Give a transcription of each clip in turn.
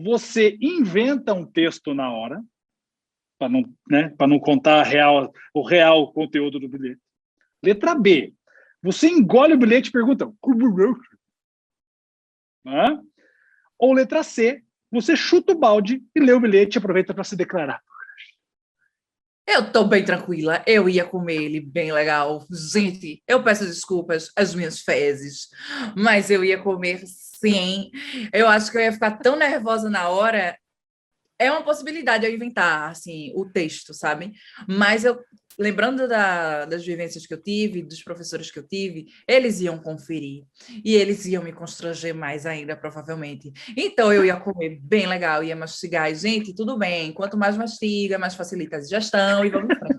você inventa um texto na hora, para não, né, para não contar o real conteúdo do bilhete. Letra B, você engole o bilhete e pergunta, né? Ou letra C, você chuta o balde e lê o bilhete e aproveita para se declarar. Eu tô bem tranquila, eu ia comer ele bem legal. Gente, eu peço desculpas às minhas fezes, mas eu ia comer sim. Eu acho que eu ia ficar tão nervosa na hora. É uma possibilidade eu inventar, assim, o texto, sabe? Mas eu, lembrando das vivências que eu tive, dos professores que eu tive, eles iam conferir. E eles iam me constranger mais ainda, provavelmente. Então, eu ia comer bem legal, ia mastigar. E, gente, tudo bem. Quanto mais mastiga, mais facilita a digestão e vamos em frente.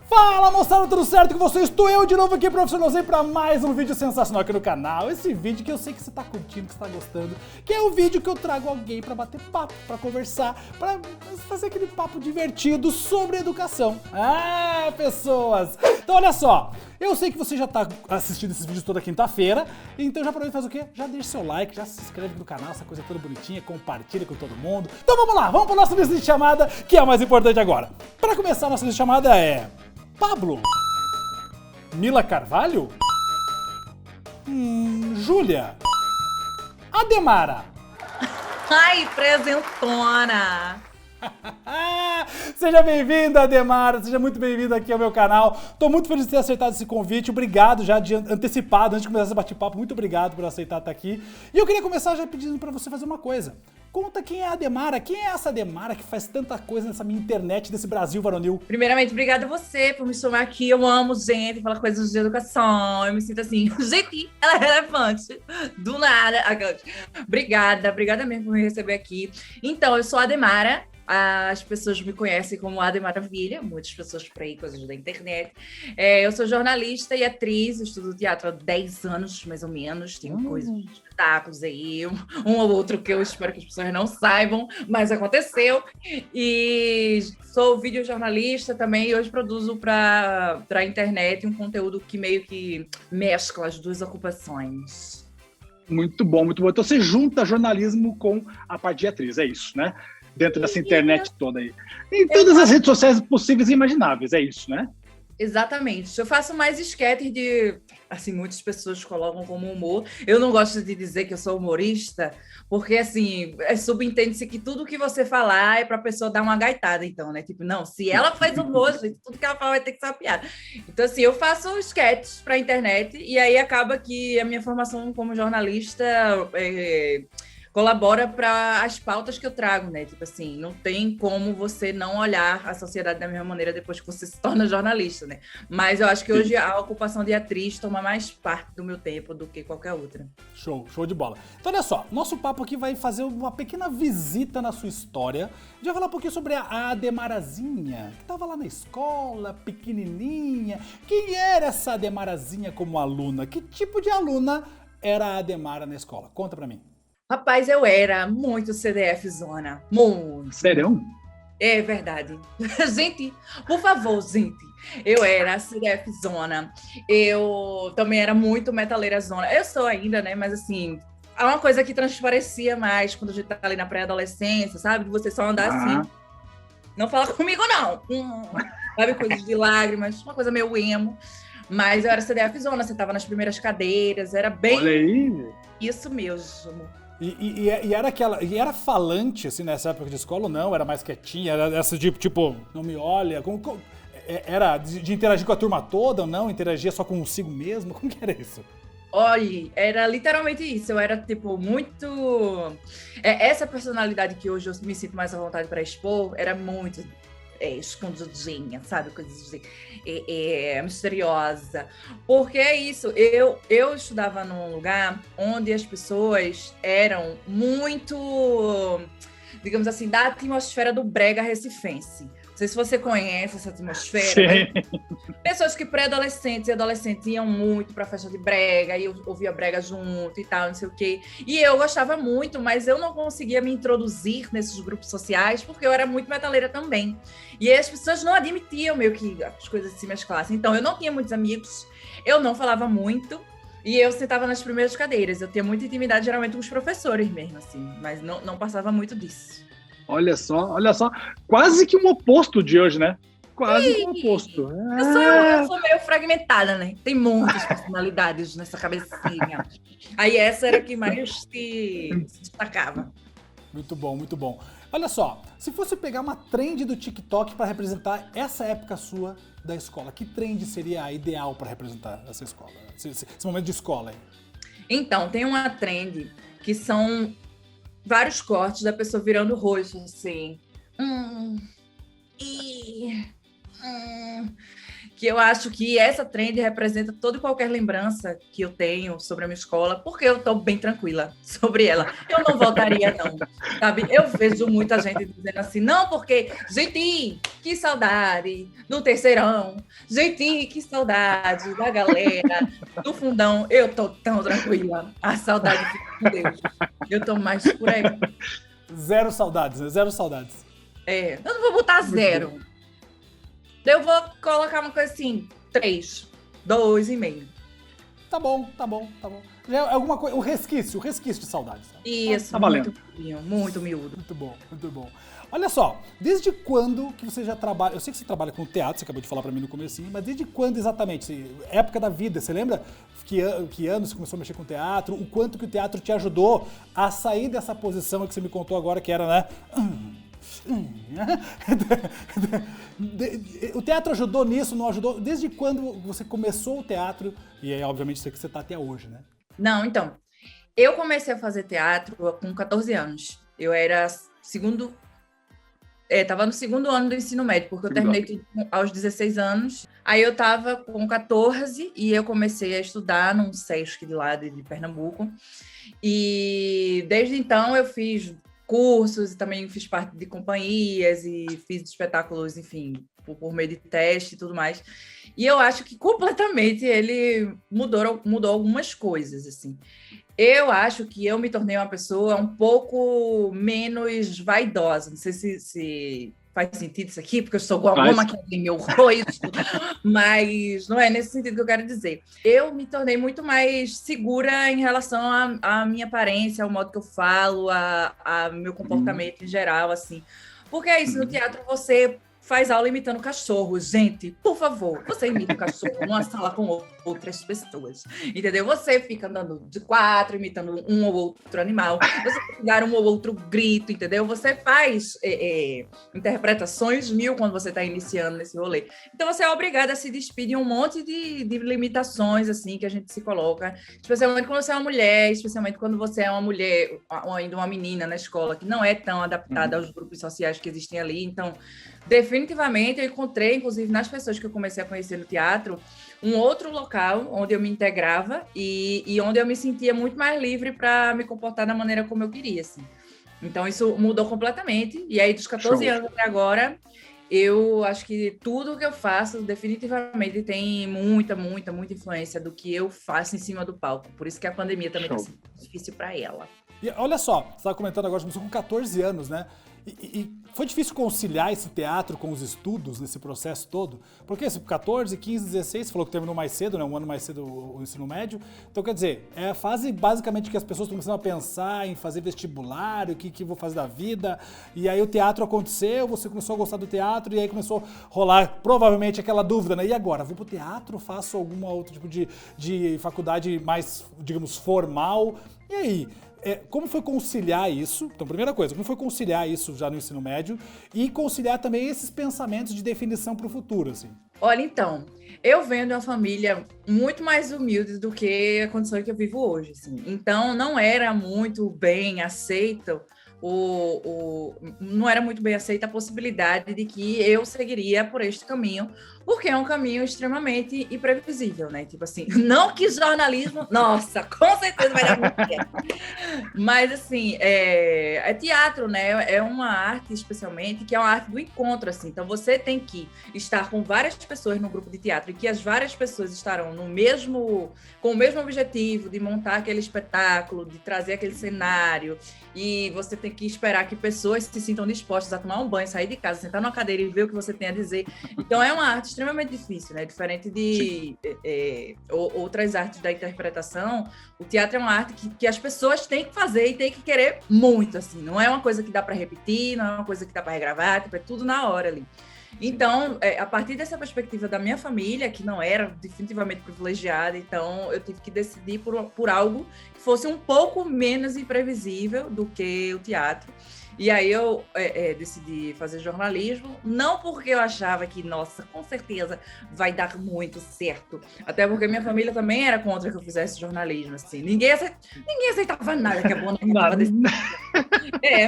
Fala, moçada, tudo certo com vocês? Estou eu de novo aqui, profissionalzinho, para mais um vídeo sensacional aqui no canal. Esse vídeo que eu sei que você está curtindo, que você está gostando, que é o vídeo que eu trago alguém para bater papo, para conversar, para fazer aquele papo divertido sobre educação. Ah, pessoas! Então, olha só, eu sei que você já está assistindo esses vídeos toda quinta-feira, então já aproveita e faz o quê? Já deixa seu like, já se inscreve no canal, essa coisa toda bonitinha, compartilha com todo mundo. Então vamos lá, vamos para a nossa lista de chamada, que é a mais importante agora. Para começar, a nossa lista de chamada é... Pablo? Mila Carvalho? Júlia? Ademara? Ai, presentona! Seja bem-vinda, Ademara, seja muito bem-vinda aqui ao meu canal. Tô muito feliz de ter aceitado esse convite, obrigado já de antecipado, antes de começar esse bate-papo, muito obrigado por aceitar estar aqui. E eu queria começar já pedindo pra você fazer uma coisa. Conta quem é a Ademara, quem é essa Ademara que faz tanta coisa nessa minha internet desse Brasil varonil? Primeiramente, obrigada a você por me chamar aqui. Eu amo gente, falar coisas de educação. Eu me sinto assim, gente, ela é relevante. Do nada. Obrigada mesmo por me receber aqui. Então, eu sou a Ademara. As pessoas me conhecem como Ada Maravilha, muitas pessoas por aí, coisas da internet. Eu sou jornalista e atriz, estudo teatro há 10 anos, mais ou menos. Tenho coisas, espetáculos aí, um ou outro que eu espero que as pessoas não saibam, mas aconteceu. E sou videojornalista também e hoje produzo para a internet um conteúdo que meio que mescla as duas ocupações. Muito bom, muito bom. Então você junta jornalismo com a parte de atriz, é isso, né? Dentro dessa internet toda aí. Em todas as redes sociais possíveis e imagináveis, é isso, né? Exatamente. Eu faço mais esquetes de... Assim, muitas pessoas colocam como humor. Eu não gosto de dizer que eu sou humorista, porque, assim, subentende-se que tudo que você falar é para a pessoa dar uma gaitada, então, né? Tipo, não, se ela faz humor, gente, tudo que ela fala vai ter que ser uma piada. Então, assim, eu faço esquetes para a internet e aí acaba que a minha formação como jornalista... colabora para as pautas que eu trago, né? Tipo assim, não tem como você não olhar a sociedade da mesma maneira depois que você se torna jornalista, né? Mas eu acho que hoje a ocupação de atriz toma mais parte do meu tempo do que qualquer outra. Show de bola. Então olha só, nosso papo aqui vai fazer uma pequena visita na sua história. A gente vai falar um pouquinho sobre a Ademarazinha, que tava lá na escola, pequenininha. Quem era essa Ademarazinha como aluna? Que tipo de aluna era a Ademara na escola? Conta pra mim. Rapaz, eu era muito CDF zona, muito. Sério? É verdade. Gente, por favor, gente. Eu era CDF zona. Eu também era muito metaleira zona. Eu sou ainda, né? Mas assim, há uma coisa que transparecia mais quando a gente tá ali na pré-adolescência, sabe? De você só andar assim. Não fala comigo, não. Sabe? Coisas de lágrimas, uma coisa meio emo. Mas eu era CDF zona, sentava nas primeiras cadeiras, era bem... Olha aí. Isso mesmo. E era falante, assim, nessa época de escola ou não? Era mais quietinha? Era essa tipo, não me olha? Era de interagir com a turma toda ou não? Interagia só consigo mesmo? Como que era isso? Olha, era literalmente isso. Eu era, tipo, muito... essa personalidade que hoje eu me sinto mais à vontade para expor, era muito... escondidinha, sabe? Coisa assim, misteriosa. Porque é isso, eu estudava num lugar onde as pessoas eram muito, digamos assim, da atmosfera do brega recifense. Não sei se você conhece essa atmosfera. Mas pessoas que pré-adolescentes e adolescentes iam muito pra festa de brega, e eu ouvia brega junto e tal, não sei o quê. E eu gostava muito, mas eu não conseguia me introduzir nesses grupos sociais, porque eu era muito metaleira também. E aí as pessoas não admitiam meio que as coisas se mesclassem. Então, eu não tinha muitos amigos, eu não falava muito, E eu sentava nas primeiras cadeiras. Eu tinha muita intimidade, geralmente, com os professores mesmo, assim. Mas não passava muito disso. Olha só. Quase que um oposto de hoje, né? Quase que um oposto. Eu sou meio fragmentada, né? Tem muitas personalidades nessa cabecinha. Aí essa era a que mais se destacava. Muito bom, muito bom. Olha só, se fosse pegar uma trend do TikTok para representar essa época sua da escola, que trend seria a ideal para representar essa escola? Esse momento de escola aí. Então, tem uma trend que são vários cortes da pessoa virando o rosto, assim. Que eu acho que essa trend representa toda e qualquer lembrança que eu tenho sobre a minha escola, porque eu tô bem tranquila sobre ela. Eu não voltaria, não, sabe? Eu vejo muita gente dizendo assim, não, porque, gente, que saudade do terceirão, gente, que saudade da galera do fundão. Eu tô tão tranquila, a saudade fica com Deus. Eu tô mais por aí. Zero saudades, né? Zero saudades. Eu não vou botar zero. Eu vou colocar uma coisa assim, 3, 2,5. Tá bom. Já é alguma coisa, um resquício de saudade. Sabe? Isso, tá valendo. Muito miúdo. Muito bom. Olha só, desde quando que você já trabalha, eu sei que você trabalha com teatro, você acabou de falar pra mim no comecinho, mas desde quando exatamente? Época da vida, você lembra que ano você começou a mexer com teatro? O quanto que o teatro te ajudou a sair dessa posição que você me contou agora, que era, né? O teatro ajudou nisso, não ajudou? Desde quando você começou o teatro? E aí, obviamente, isso é que você tá até hoje, né? Não, então, eu comecei a fazer teatro com 14 anos. Eu era tava no segundo ano do ensino médio, porque eu terminei tudo aos 16 anos. Aí eu tava com 14 e eu comecei a estudar num SESC de lá de Pernambuco. E desde então eu fiz cursos e também fiz parte de companhias e fiz espetáculos, enfim, por meio de teste e tudo mais. E eu acho que completamente ele mudou algumas coisas, assim. Eu acho que eu me tornei uma pessoa um pouco menos vaidosa. Não sei se faz sentido isso aqui, porque eu estou com alguma maquiagem em meu rosto, mas não é nesse sentido que eu quero dizer. Eu me tornei muito mais segura em relação à minha aparência, ao modo que eu falo, a meu comportamento em geral, assim. Porque é isso, no teatro você faz aula imitando cachorro. Gente, por favor, você imita um cachorro numa sala com outras pessoas, entendeu? Você fica andando de 4, imitando um ou outro animal, você dar um ou outro grito, entendeu? Você faz interpretações mil quando você está iniciando nesse rolê. Então, você é obrigada a se despir de um monte de limitações, assim, que a gente se coloca, especialmente quando você é uma mulher, especialmente quando você é uma mulher, ou ainda uma menina na escola, que não é tão adaptada aos grupos sociais que existem ali. Então, definitivamente, eu encontrei, inclusive, nas pessoas que eu comecei a conhecer no teatro, um outro local onde eu me integrava e onde eu me sentia muito mais livre para me comportar da maneira como eu queria, assim. Então, isso mudou completamente. E aí, dos 14 anos até agora, eu acho que tudo que eu faço definitivamente tem muita influência do que eu faço em cima do palco. Por isso que a pandemia também está sendo difícil para ela. E olha só, você estava comentando agora, começou com 14 anos, né? E foi difícil conciliar esse teatro com os estudos nesse processo todo? Porque assim, 14, 15, 16, você falou que terminou mais cedo, né? Um ano mais cedo o ensino médio. Então, quer dizer, é a fase basicamente que as pessoas estão começando a pensar em fazer vestibular, o que vou fazer da vida. E aí o teatro aconteceu, você começou a gostar do teatro e aí começou a rolar provavelmente aquela dúvida, né? E agora? Vou pro teatro, faço algum outro tipo de faculdade mais, digamos, formal? E aí? Como foi conciliar isso? Então, primeira coisa, como foi conciliar isso já no ensino médio e conciliar também esses pensamentos de definição para o futuro, assim? Olha, então, eu venho de uma família muito mais humilde do que a condição que eu vivo hoje, assim. Então, não era muito bem aceito não era muito bem aceita a possibilidade de que eu seguiria por este caminho, porque é um caminho extremamente imprevisível, né? Tipo assim, não que jornalismo, nossa, com certeza vai dar muito certo. Mas, assim, é teatro, né? É uma arte, especialmente, que é uma arte do encontro, assim. Então, você tem que estar com várias pessoas no grupo de teatro e que as várias pessoas estarão com o mesmo objetivo de montar aquele espetáculo, de trazer aquele cenário, e você tem que esperar que pessoas se sintam dispostas a tomar um banho, sair de casa, sentar numa cadeira e ver o que você tem a dizer. Então, é uma arte extremamente difícil, né? Diferente de outras artes da interpretação, o teatro é uma arte que as pessoas têm que fazer e têm que querer muito, assim. Não é uma coisa que dá para repetir, não é uma coisa que dá para regravar, tipo, é tudo na hora ali. Então, a partir dessa perspectiva da minha família, que não era definitivamente privilegiada, então eu tive que decidir por algo que fosse um pouco menos imprevisível do que o teatro. E aí eu decidi fazer jornalismo, não porque eu achava que, nossa, com certeza vai dar muito certo. Até porque minha família também era contra que eu fizesse jornalismo, assim. Ninguém aceitava nada que a Bona estava decidindo.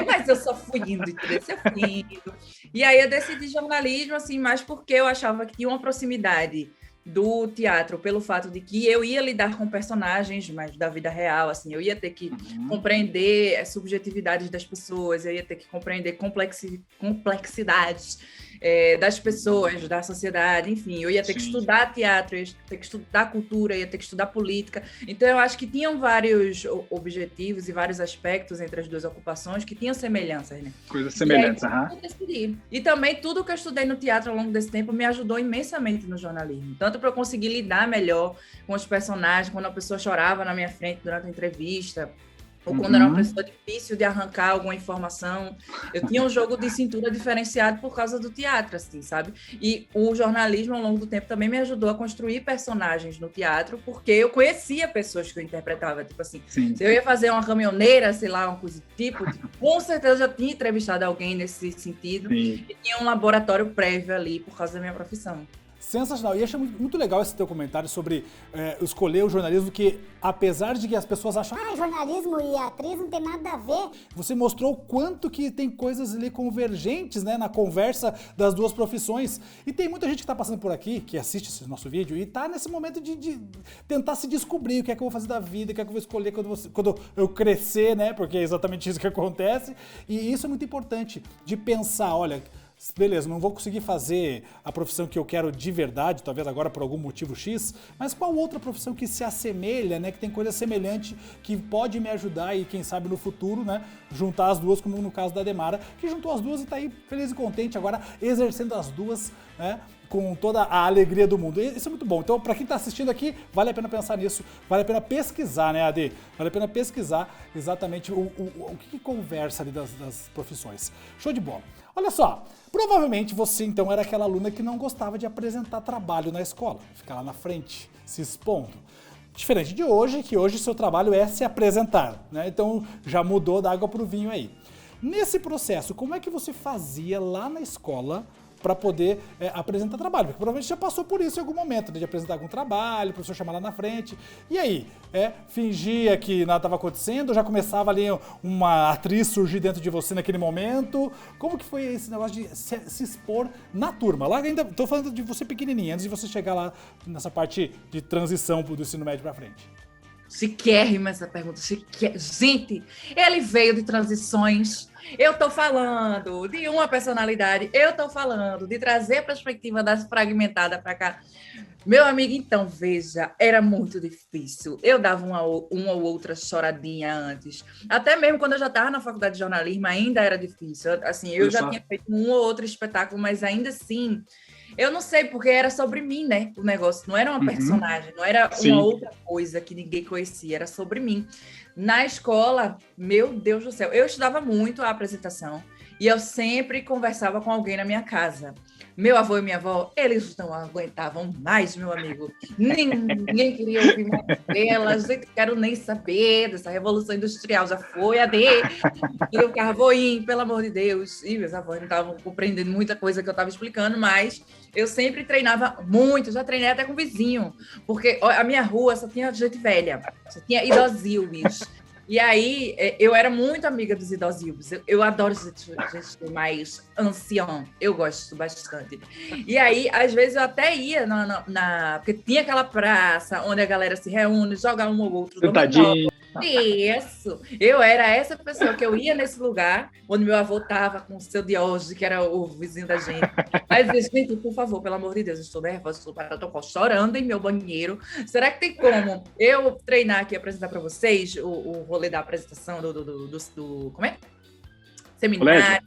Mas eu só fui indo e tudo isso, eu fui indo. E aí eu decidi jornalismo, assim, mais porque eu achava que tinha uma proximidade do teatro, pelo fato de que eu ia lidar com personagens mais da vida real, assim, eu ia ter que compreender as subjetividades das pessoas, eu ia ter que compreender complexidades das pessoas, da sociedade, enfim, eu ia ter que estudar teatro, eu ia ter que estudar cultura, eu ia ter que estudar política, então eu acho que tinham vários objetivos e vários aspectos entre as duas ocupações que tinham semelhanças, né? Coisas semelhantes, E também tudo que eu estudei no teatro ao longo desse tempo me ajudou imensamente no jornalismo, tanto para eu conseguir lidar melhor com os personagens, quando a pessoa chorava na minha frente durante a entrevista, ou quando era uma pessoa difícil de arrancar alguma informação. Eu tinha um jogo de cintura diferenciado por causa do teatro, assim, sabe? E o jornalismo, ao longo do tempo, também me ajudou a construir personagens no teatro, porque eu conhecia pessoas que eu interpretava, tipo assim, se eu ia fazer uma caminhoneira, sei lá, uma coisa do tipo, com certeza eu já tinha entrevistado alguém nesse sentido, e tinha um laboratório prévio ali, por causa da minha profissão. Sensacional. E achei muito legal esse teu comentário sobre escolher o jornalismo, que apesar de que as pessoas acham jornalismo e atriz não tem nada a ver. Você mostrou o quanto que tem coisas ali convergentes, né, na conversa das duas profissões. E tem muita gente que está passando por aqui, que assiste esse nosso vídeo, e está nesse momento de tentar se descobrir o que é que eu vou fazer da vida, o que é que eu vou escolher quando eu crescer, né, porque é exatamente isso que acontece. E isso é muito importante, de pensar, olha, beleza, não vou conseguir fazer a profissão que eu quero de verdade, talvez agora por algum motivo X, mas qual outra profissão que se assemelha, né, que tem coisa semelhante, que pode me ajudar e quem sabe no futuro, né, juntar as duas, como no caso da Demara, que juntou as duas e tá aí feliz e contente agora exercendo as duas, né, com toda a alegria do mundo. Isso é muito bom. Então, para quem está assistindo aqui, vale a pena pensar nisso, vale a pena pesquisar, né, Ade? Vale a pena pesquisar exatamente o que conversa ali das profissões. Show de bola. Olha só, provavelmente você então era aquela aluna que não gostava de apresentar trabalho na escola, ficar lá na frente, se expondo. Diferente de hoje, que hoje seu trabalho é se apresentar, né? Então já mudou da água para o vinho aí. Nesse processo, como é que você fazia lá na escola para poder apresentar trabalho? Porque provavelmente já passou por isso em algum momento, né, de apresentar algum trabalho, o professor chamar lá na frente. E aí, fingia que nada estava acontecendo, já começava ali uma atriz surgir dentro de você naquele momento. Como que foi esse negócio de se expor na turma? Lá ainda estou falando de você pequenininha, antes de você chegar lá nessa parte de transição do ensino médio para frente. Chiquérrima essa pergunta. Gente, ele veio de transições. Eu tô falando de uma personalidade. Eu tô falando de trazer a perspectiva das fragmentadas para cá. Meu amigo, então, veja, era muito difícil. Eu dava uma ou outra choradinha antes. Até mesmo quando eu já estava na faculdade de jornalismo, ainda era difícil. Assim, eu já tinha feito um ou outro espetáculo, mas ainda assim... Eu não sei, porque era sobre mim, né, o negócio. Não era uma personagem, não era uma outra coisa que ninguém conhecia, era sobre mim. Na escola, meu Deus do céu, eu estudava muito a apresentação e eu sempre conversava com alguém na minha casa. Meu avô e minha avó, eles não aguentavam mais, meu amigo. Ninguém queria ouvir mais delas, não quero nem saber dessa revolução industrial, já foi a dele. E eu ficava, voinho, pelo amor de Deus. E meus avós não estavam compreendendo muita coisa que eu estava explicando, mas eu sempre treinava muito, já treinei até com vizinho, porque a minha rua só tinha gente velha, só tinha idosilmes. E aí, eu era muito amiga dos idosilmes. Eu adoro gente mais anciã. Eu gosto bastante. E aí, às vezes, eu até ia porque tinha aquela praça onde a galera se reúne, joga um ou outro. Sentadinho. Isso. Eu era essa pessoa que eu ia nesse lugar onde meu avô estava com o seu Diógenes, que era o vizinho da gente. Aí eu disse, gente, por favor, pelo amor de Deus, eu estou nervosa, estou chorando em meu banheiro. Será que tem como eu treinar aqui e apresentar para vocês o rolê da apresentação do como é? Seminário.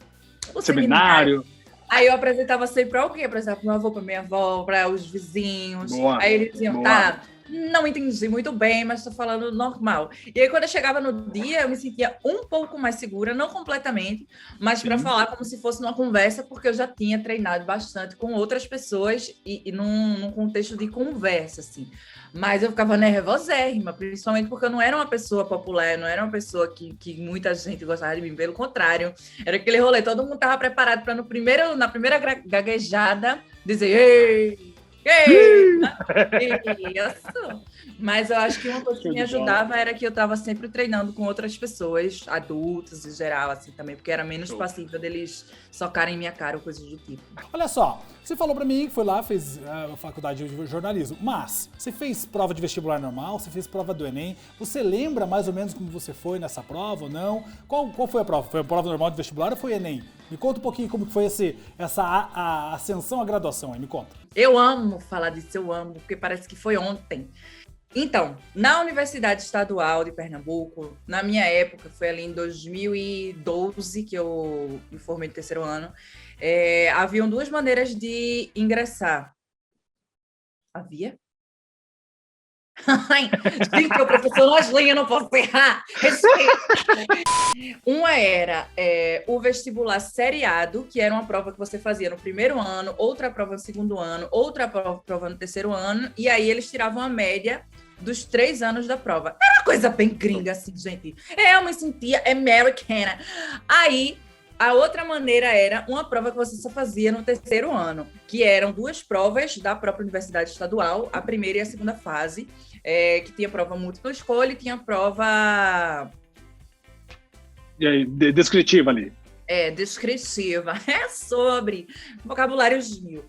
O seminário. Aí eu apresentava sempre para alguém, apresentava para meu avô, para minha avó, para os vizinhos. Boa, Aí eles diziam, boa. tá, não entendi muito bem, mas estou falando normal. E aí, quando eu chegava no dia, eu me sentia um pouco mais segura, não completamente, mas para falar como se fosse numa conversa, porque eu já tinha treinado bastante com outras pessoas e num contexto de conversa, assim. Mas eu ficava nervosérrima, principalmente porque eu não era uma pessoa popular, eu não era uma pessoa que muita gente gostava de mim, pelo contrário. Era aquele rolê, todo mundo estava preparado para na primeira gaguejada dizer ei! Isso. Mas eu acho que uma coisa que me ajudava era que eu estava sempre treinando com outras pessoas, adultos em geral, assim, também, porque era menos passível deles socarem minha cara ou coisas do tipo. Olha só, você falou pra mim que foi lá, fez a faculdade de jornalismo, mas você fez prova de vestibular normal, você fez prova do Enem, você lembra mais ou menos como você foi nessa prova ou não? Qual foi a prova? Foi a prova normal de vestibular ou foi Enem? Me conta um pouquinho como que foi essa ascensão à graduação aí, me conta. Eu amo falar disso, eu amo, porque parece que foi ontem. Então, na Universidade Estadual de Pernambuco, na minha época, foi ali em 2012 que eu me formei no terceiro ano, haviam duas maneiras de ingressar. Havia? Gente, o professor Noslinha, eu não posso errar. Uma era o vestibular seriado, que era uma prova que você fazia no primeiro ano, outra prova no segundo ano, outra prova no terceiro ano, e aí eles tiravam a média dos 3 anos da prova. Era uma coisa bem gringa, assim, gente. Eu me sentia americana. Aí, a outra maneira era uma prova que você só fazia no terceiro ano, que eram 2 provas da própria Universidade Estadual, a primeira e a segunda fase, que tinha prova múltipla escolha e tinha prova... E aí, descritiva ali. Descritiva. É sobre vocabulários mil.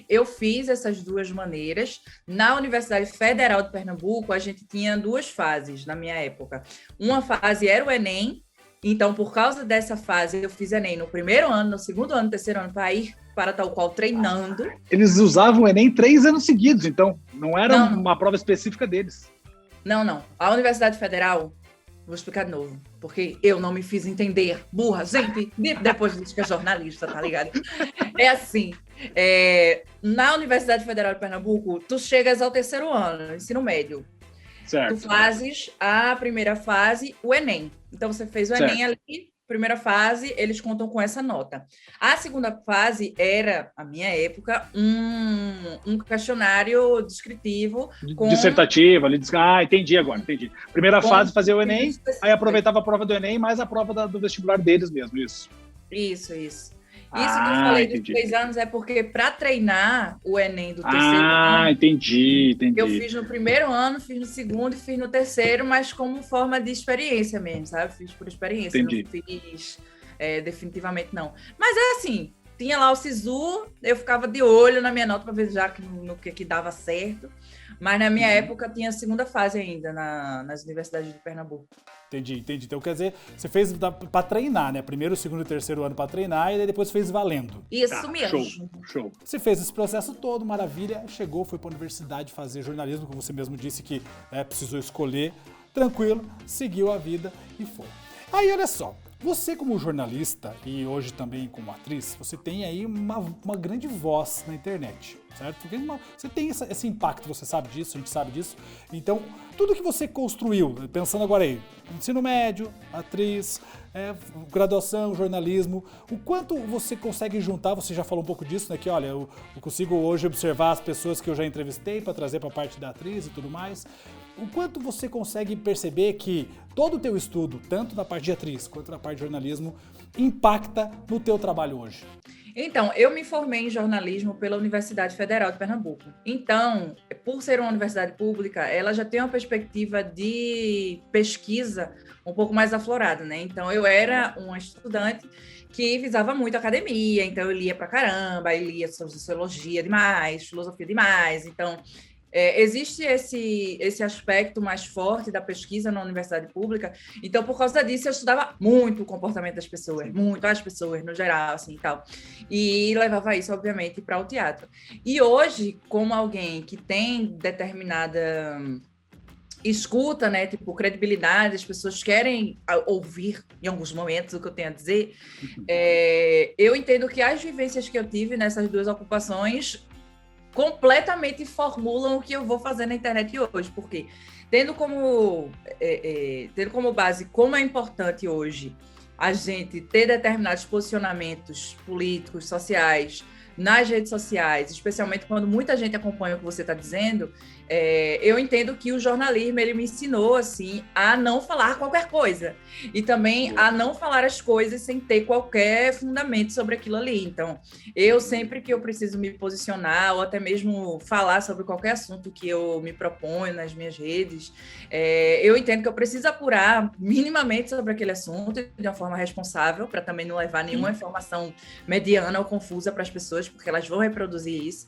Eu fiz essas 2 maneiras. Na Universidade Federal de Pernambuco, a gente tinha 2 fases na minha época. Uma fase era o Enem, então, por causa dessa fase, eu fiz Enem no primeiro ano, no segundo ano, no terceiro ano, para ir para tal qual treinando. Eles usavam o Enem 3 anos seguidos, então não era uma prova específica deles. Não. A Universidade Federal, vou explicar de novo, porque eu não me fiz entender, burra, gente, depois disso que é jornalista, tá ligado? É assim, na Universidade Federal de Pernambuco, tu chegas ao terceiro ano, ensino médio. Certo. Tu fazes a primeira fase, o Enem. Então, você fez o Enem ali, primeira fase, eles contam com essa nota. A segunda fase era, na minha época, um questionário descritivo. Dissertativo, ali. Entendi agora, entendi. Primeira fase, fazia o Enem, aí aproveitava a prova do Enem, mais a prova do vestibular deles mesmo, isso. Isso. Isso que eu falei dos 3 anos é porque para treinar o Enem do terceiro ano... entendi. Eu fiz no primeiro ano, fiz no segundo e fiz no terceiro, mas como forma de experiência mesmo, sabe? Fiz por experiência, entendi. Não fiz definitivamente não. Mas é assim, tinha lá o SISU, eu ficava de olho na minha nota para ver já no que dava certo, mas na minha época tinha a segunda fase ainda nas universidades de Pernambuco. Entendi. Então, quer dizer, você fez para treinar, né? Primeiro, segundo e terceiro ano para treinar e depois fez valendo. Isso mesmo. Show. Você fez esse processo todo, maravilha, chegou, foi para a universidade fazer jornalismo, como você mesmo disse que precisou escolher, tranquilo, seguiu a vida e foi. Aí, olha só, você como jornalista e hoje também como atriz, você tem aí uma grande voz na internet, certo? Porque você tem esse impacto, você sabe disso, a gente sabe disso. Então, tudo que você construiu, pensando agora aí, ensino médio, atriz, graduação, jornalismo, o quanto você consegue juntar, você já falou um pouco disso, né? Que olha, eu consigo hoje observar as pessoas que eu já entrevistei para trazer para a parte da atriz e tudo mais. O quanto você consegue perceber que todo o teu estudo, tanto na parte de atriz quanto na parte de jornalismo, impacta no teu trabalho hoje? Então, eu me formei em jornalismo pela Universidade Federal de Pernambuco. Então, por ser uma universidade pública, ela já tem uma perspectiva de pesquisa um pouco mais aflorada, né? Então, eu era uma estudante que visava muito academia, então eu lia pra caramba, eu lia sociologia demais, filosofia demais, então... existe esse aspecto mais forte da pesquisa na universidade pública, então por causa disso eu estudava muito o comportamento das pessoas, muito as pessoas no geral, assim, e tal, e levava isso, obviamente, para o teatro. E hoje, como alguém que tem determinada escuta, né? Tipo, credibilidade, as pessoas querem ouvir em alguns momentos o que eu tenho a dizer. Eu entendo que as vivências que eu tive nessas duas ocupações completamente formulam o que eu vou fazer na internet hoje, porque tendo como base como é importante hoje a gente ter determinados posicionamentos políticos, sociais, nas redes sociais, especialmente quando muita gente acompanha o que você está dizendo, eu entendo que o jornalismo ele me ensinou assim, a não falar qualquer coisa e também a não falar as coisas sem ter qualquer fundamento sobre aquilo ali. Então, eu sempre que eu preciso me posicionar ou até mesmo falar sobre qualquer assunto que eu me proponho nas minhas redes, eu entendo que eu preciso apurar minimamente sobre aquele assunto de uma forma responsável, para também não levar nenhuma informação mediana ou confusa para as pessoas, porque elas vão reproduzir isso.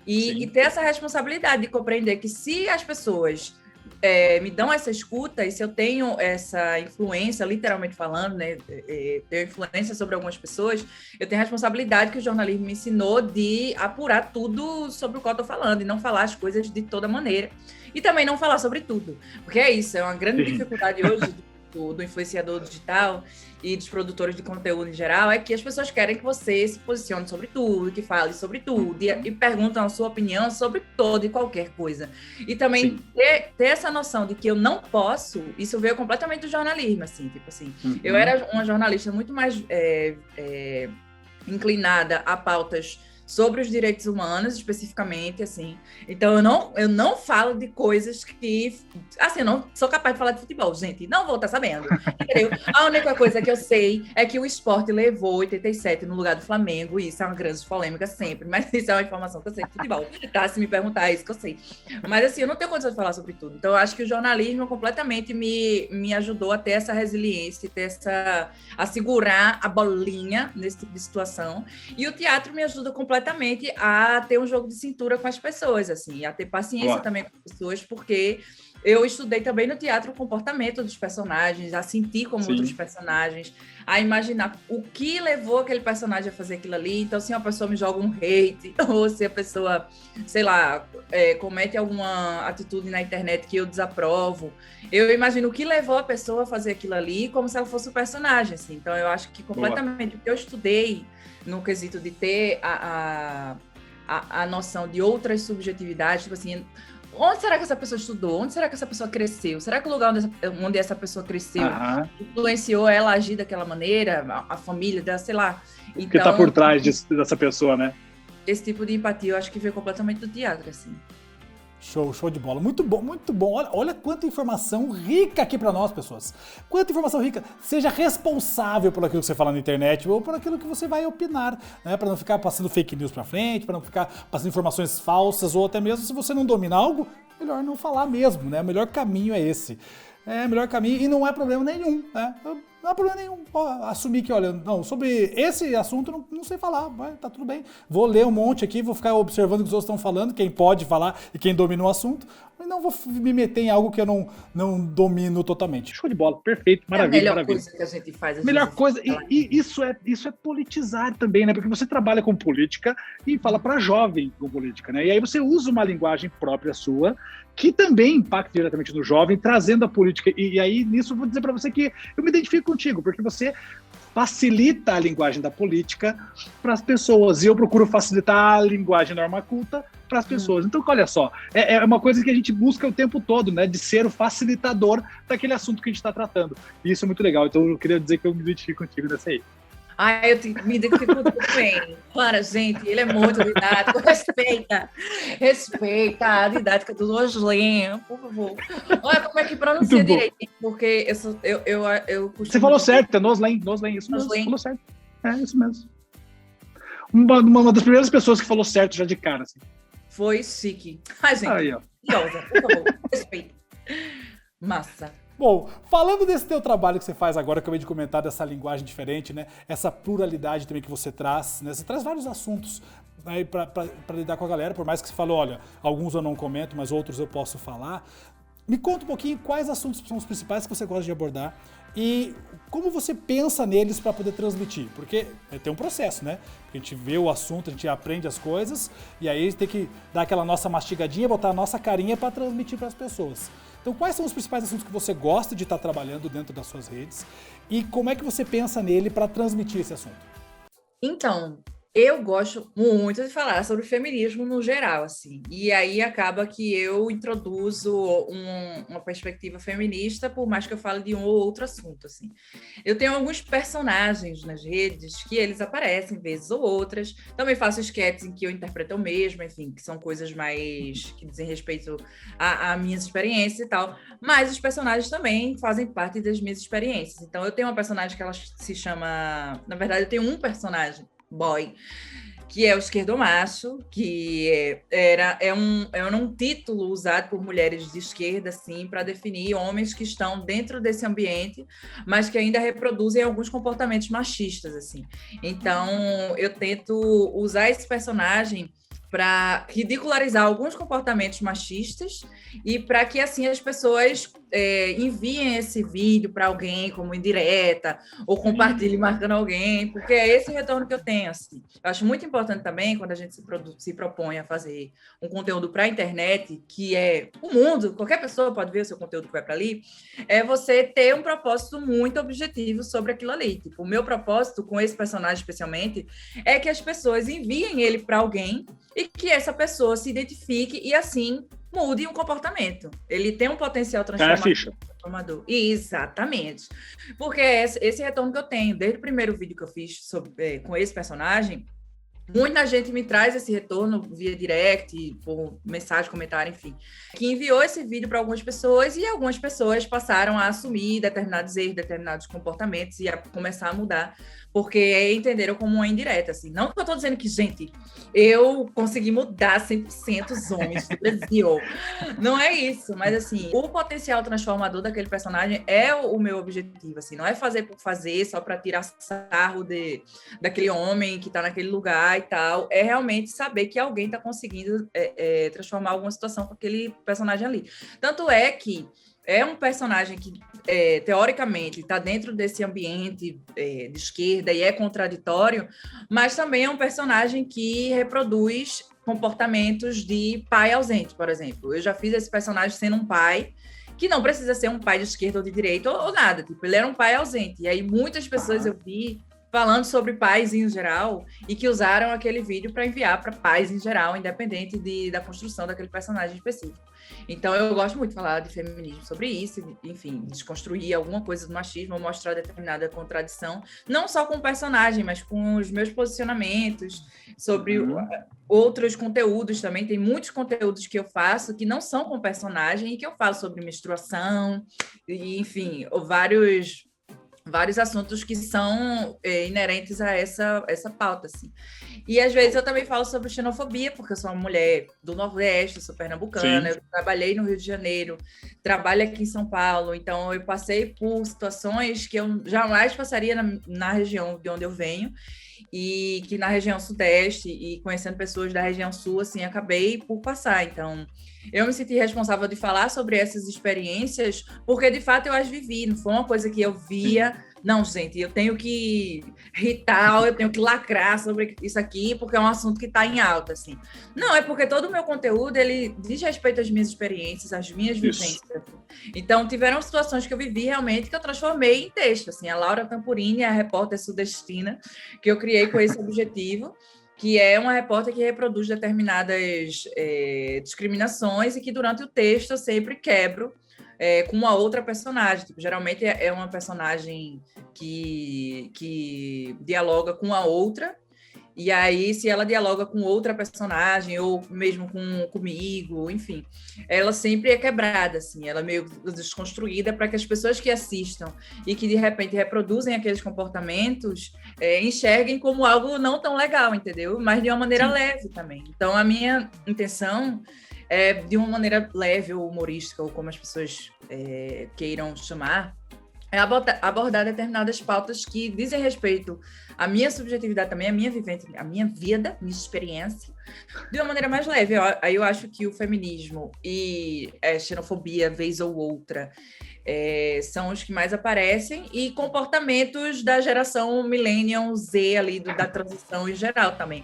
E ter essa responsabilidade de compreender que se as pessoas me dão essa escuta e se eu tenho essa influência, literalmente falando, né, tenho influência sobre algumas pessoas, eu tenho a responsabilidade que o jornalismo me ensinou de apurar tudo sobre o qual eu estou falando e não falar as coisas de toda maneira. E também não falar sobre tudo, porque é isso, é uma grande dificuldade hoje do influenciador digital e dos produtores de conteúdo em geral, é que as pessoas querem que você se posicione sobre tudo, que fale sobre tudo, e perguntam a sua opinião sobre toda e qualquer coisa. E também ter essa noção de que eu não posso, isso veio completamente do jornalismo, assim, tipo assim. Eu era uma jornalista muito mais inclinada a pautas sobre os direitos humanos, especificamente, assim. Então, eu não falo de coisas que... Assim, eu não sou capaz de falar de futebol, gente. Não vou estar sabendo, entendeu? A única coisa que eu sei é que o Sport levou 87 no lugar do Flamengo, e isso é uma grande polêmica sempre, mas isso é uma informação que eu sei de futebol, tá? Se me perguntar, é isso que eu sei. Mas, assim, eu não tenho condição de falar sobre tudo. Então, eu acho que o jornalismo completamente me ajudou a ter essa resiliência, a segurar a bolinha nesse tipo de situação. E o teatro me ajuda completamente a ter um jogo de cintura com as pessoas, assim, a ter paciência também com as pessoas, porque eu estudei também no teatro o comportamento dos personagens, a sentir como outros personagens, a imaginar o que levou aquele personagem a fazer aquilo ali. Então, se uma pessoa me joga um hate, ou se a pessoa, sei lá, comete alguma atitude na internet que eu desaprovo, eu imagino o que levou a pessoa a fazer aquilo ali como se ela fosse o personagem, assim. Então, eu acho que completamente o que eu estudei no quesito de ter a noção de outras subjetividades, tipo assim, onde será que essa pessoa estudou? Onde será que essa pessoa cresceu? Será que o lugar onde essa pessoa cresceu influenciou ela a agir daquela maneira? A família dela, sei lá. Então, o que está por trás dessa pessoa, né? Esse tipo de empatia eu acho que veio completamente do teatro, assim. Show de bola. Muito bom, muito bom. Olha quanta informação rica aqui pra nós, pessoas. Quanta informação rica. Seja responsável por aquilo que você fala na internet ou por aquilo que você vai opinar, né? Pra não ficar passando fake news pra frente, pra não ficar passando informações falsas ou até mesmo se você não domina algo, melhor não falar mesmo, né? O melhor caminho é esse. É o melhor caminho e não é problema nenhum, né? Não há problema nenhum. Assumir que, olha, não, sobre esse assunto não sei falar, tá tudo bem. Vou ler um monte aqui, vou ficar observando o que os outros estão falando, quem pode falar e quem domina o assunto, mas não vou me meter em algo que eu não domino totalmente. Show de bola, perfeito, maravilha, é a melhor coisa que a gente faz. Melhor coisa, e isso é politizar também, né? Porque você trabalha com política e fala para jovem com política, né? E aí você usa uma linguagem própria sua, que também impacta diretamente no jovem, trazendo a política. E aí, nisso, eu vou dizer para você que eu me identifico contigo, porque você facilita a linguagem da política para as pessoas, e eu procuro facilitar a linguagem norma culta para as pessoas. Então, olha só, é uma coisa que a gente busca o tempo todo, né, de ser o facilitador daquele assunto que a gente está tratando. E isso é muito legal, então eu queria dizer que eu me identifico contigo nessa aí. Eu me identifico muito bem. Claro, gente, ele é muito didático. Respeita a didática do Lojinha, por favor. Olha como é que pronuncia direitinho, porque eu costumo... Você falou certo, é Noslen, isso mesmo, você falou certo. É isso mesmo. Uma das primeiras pessoas que falou certo já de cara, assim. Foi chique. Ai, gente, aí, ó. Por favor, respeita. Massa. Bom, falando desse teu trabalho que você faz agora, eu acabei de comentar dessa linguagem diferente, né? Essa pluralidade também que você traz, né? Você traz vários assuntos aí para lidar com a galera, por mais que você falou, olha, alguns eu não comento, mas outros eu posso falar. Me conta um pouquinho quais assuntos são os principais que você gosta de abordar e como você pensa neles para poder transmitir, porque tem um processo, né? A gente vê o assunto, a gente aprende as coisas e aí tem que dar aquela nossa mastigadinha, botar a nossa carinha para transmitir para as pessoas. Então, quais são os principais assuntos que você gosta de estar trabalhando dentro das suas redes e como é que você pensa nele para transmitir esse assunto? Então, eu gosto muito de falar sobre feminismo no geral, assim. E aí acaba que eu introduzo uma perspectiva feminista, por mais que eu fale de um ou outro assunto, assim. Eu tenho alguns personagens nas redes que eles aparecem vezes ou outras. Também faço sketches em que eu interpreto eu mesma, enfim, que são coisas mais que dizem respeito a minhas experiências e tal. Mas os personagens também fazem parte das minhas experiências. Então, eu tenho uma personagem que ela se chama... Na verdade, eu tenho um personagem boy, que é o esquerdomacho, que era um título usado por mulheres de esquerda, assim, para definir homens que estão dentro desse ambiente, mas que ainda reproduzem alguns comportamentos machistas, assim. Então, eu tento usar esse personagem para ridicularizar alguns comportamentos machistas e para que, assim, as pessoas enviem esse vídeo para alguém como indireta ou compartilhem marcando alguém, porque é esse retorno que eu tenho, assim. Eu acho muito importante também, quando a gente se propõe a fazer um conteúdo para a internet, que é o mundo, qualquer pessoa pode ver o seu conteúdo que vai para ali, é você ter um propósito muito objetivo sobre aquilo ali. Tipo, o meu propósito com esse personagem, especialmente, é que as pessoas enviem ele para alguém e que essa pessoa se identifique e, assim, mude um comportamento. Ele tem um potencial transformador. Exatamente. Porque é esse retorno que eu tenho. Desde o primeiro vídeo que eu fiz com esse personagem, muita gente me traz esse retorno via direct, por mensagem, comentário, enfim, que enviou esse vídeo para algumas pessoas e algumas pessoas passaram a assumir determinados erros, determinados comportamentos e a começar a mudar, porque entenderam como uma indireta, assim. Não que eu estou dizendo que, gente, eu consegui mudar 100% os homens do Brasil. Não é isso, mas, assim, o potencial transformador daquele personagem é o meu objetivo, assim. Não é fazer por fazer, só para tirar sarro daquele homem que está naquele lugar e tal. É realmente saber que alguém está conseguindo transformar alguma situação com aquele personagem ali. Tanto é que é um personagem que, teoricamente, está dentro desse ambiente de esquerda e é contraditório, mas também é um personagem que reproduz comportamentos de pai ausente, por exemplo. Eu já fiz esse personagem sendo um pai que não precisa ser um pai de esquerda ou de direita ou nada. Tipo, ele era um pai ausente. E aí muitas pessoas eu vi falando sobre pais em geral e que usaram aquele vídeo para enviar para pais em geral, independente da construção daquele personagem específico. Então, eu gosto muito de falar de feminismo sobre isso, enfim, desconstruir alguma coisa do machismo, mostrar determinada contradição, não só com o personagem, mas com os meus posicionamentos sobre outros conteúdos também. Tem muitos conteúdos que eu faço que não são com personagem e que eu falo sobre menstruação, e, enfim, vários assuntos que são inerentes a essa pauta, assim. E, às vezes, eu também falo sobre xenofobia, porque eu sou uma mulher do Nordeste, sou pernambucana, eu trabalhei no Rio de Janeiro, trabalho aqui em São Paulo, então eu passei por situações que eu jamais passaria na região de onde eu venho, e que na região Sudeste, e conhecendo pessoas da região Sul, assim, acabei por passar. Então, eu me senti responsável de falar sobre essas experiências, porque, de fato, eu as vivi, não foi uma coisa que eu via. Não, gente, eu tenho que irritar, eu tenho que lacrar sobre isso aqui, porque é um assunto que está em alta, assim. Não, é porque todo o meu conteúdo, ele diz respeito às minhas experiências, às minhas vivências. Então, tiveram situações que eu vivi realmente que eu transformei em texto, assim. A Laura Tampurini, a repórter sudestina, que eu criei com esse objetivo, que é uma repórter que reproduz determinadas discriminações e que durante o texto eu sempre quebro com uma outra personagem. Tipo, geralmente é uma personagem que dialoga com a outra, e aí se ela dialoga com outra personagem ou mesmo comigo, enfim, ela sempre é quebrada, assim, ela é meio desconstruída para que as pessoas que assistam e que de repente reproduzem aqueles comportamentos enxerguem como algo não tão legal, entendeu? Mas de uma maneira leve também. Então, a minha intenção de uma maneira leve ou humorística, ou como as pessoas queiram chamar, é abordar determinadas pautas que dizem respeito à minha subjetividade também, à minha vivência, à minha vida, minha experiência, de uma maneira mais leve. Aí eu acho que o feminismo e a xenofobia, vez ou outra, são os que mais aparecem, e comportamentos da geração Millennium Z ali, da transição em geral também.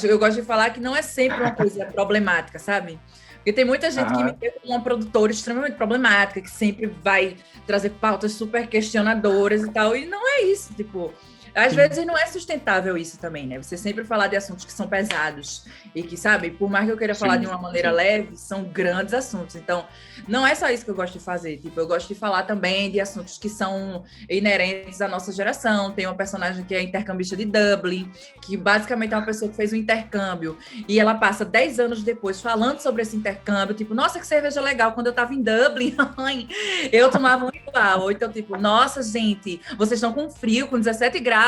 Eu gosto de falar que não é sempre uma coisa problemática, sabe? Porque tem muita gente que me vê como uma produtora extremamente problemática, que sempre vai trazer pautas super questionadoras e tal, e não é isso, tipo... Às vezes não é sustentável isso também, né? Você sempre falar de assuntos que são pesados e que, sabe, por mais que eu queira falar de uma maneira leve, são grandes assuntos. Então, não é só isso que eu gosto de fazer. Tipo, eu gosto de falar também de assuntos que são inerentes à nossa geração. Tem uma personagem que é intercambista de Dublin, que basicamente é uma pessoa que fez um intercâmbio e ela passa 10 anos depois falando sobre esse intercâmbio. Tipo, nossa, que cerveja legal, quando eu tava em Dublin, eu tomava um igual. Ou então, tipo, nossa, gente, vocês estão com frio, com 17 graus.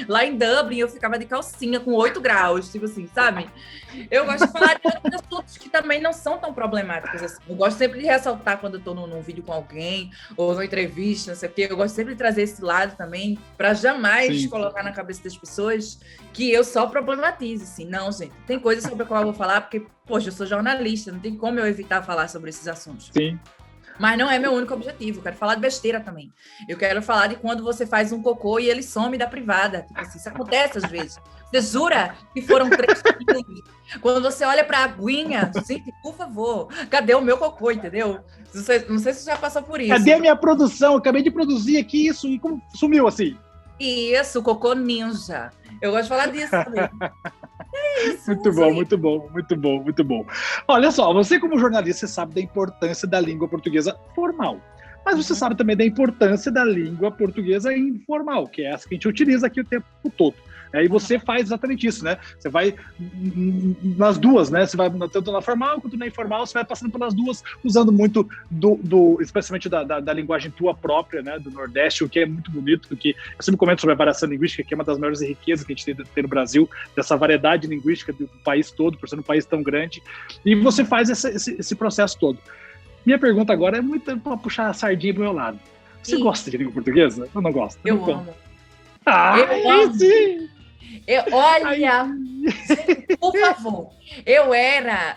Lá em Dublin, eu ficava de calcinha com 8 graus, tipo assim, sabe? Eu gosto de falar de outros assuntos que também não são tão problemáticos assim. Eu gosto sempre de ressaltar quando eu tô num vídeo com alguém, ou numa entrevista, não sei o quê. Eu gosto sempre de trazer esse lado também, para jamais colocar na cabeça das pessoas que eu só problematize, assim. Não, gente, tem coisas sobre a qual eu vou falar, porque, poxa, eu sou jornalista, não tem como eu evitar falar sobre esses assuntos. Sim. Mas não é meu único objetivo, eu quero falar de besteira também. Eu quero falar de quando você faz um cocô e ele some da privada. Tipo assim, isso acontece às vezes. Você jura que foram 3 segundos? Quando você olha pra aguinha, gente, por favor, cadê o meu cocô, entendeu? Não sei se você já passou por isso. Cadê a minha produção? Eu acabei de produzir aqui isso e como sumiu assim? Isso, cocô ninja. Eu gosto de falar disso também. É isso. Muito bom. Olha só, você como jornalista, você sabe da importância da língua portuguesa formal. Mas você sabe também da importância da língua portuguesa informal, que é essa que a gente utiliza aqui o tempo todo. E você faz exatamente isso, né? Você vai nas duas, né? Você vai tanto na formal quanto na informal, você vai passando pelas duas, usando muito especialmente da linguagem tua própria, né? Do Nordeste, o que é muito bonito, que eu sempre comento sobre a variação linguística, que é uma das maiores riquezas que a gente tem no Brasil, dessa variedade linguística do país todo, por ser um país tão grande. E você faz esse processo todo. Minha pergunta agora é muito para puxar a sardinha pro meu lado. Você gosta de língua portuguesa? Eu não gosto. Eu amo. Eu amo. Sim! Olha, por favor,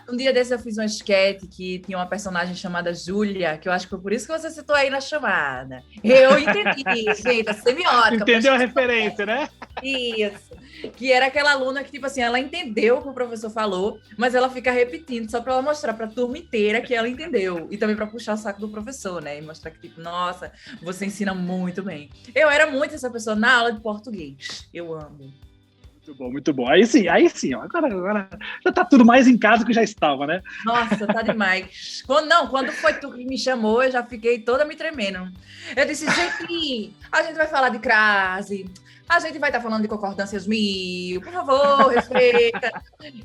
um dia desses eu fiz uma sketch que tinha uma personagem chamada Júlia, que eu acho que foi por isso que você citou aí na chamada. Eu entendi, gente, a semiótica. Entendeu a referência, né? Isso, que era aquela aluna que, tipo assim, ela entendeu o que o professor falou, mas ela fica repetindo só para ela mostrar para a turma inteira que ela entendeu, e também para puxar o saco do professor, né, e mostrar que, tipo, nossa, você ensina muito bem. Eu era muito essa pessoa na aula de português, eu amo. Muito bom. Aí sim, ó. Agora já tá tudo mais em casa que já estava, né? Nossa, tá demais. Quando foi tu que me chamou, eu já fiquei toda me tremendo. Eu disse, gente, a gente vai falar de crase, a gente vai estar falando de concordâncias 1000, por favor, respeita.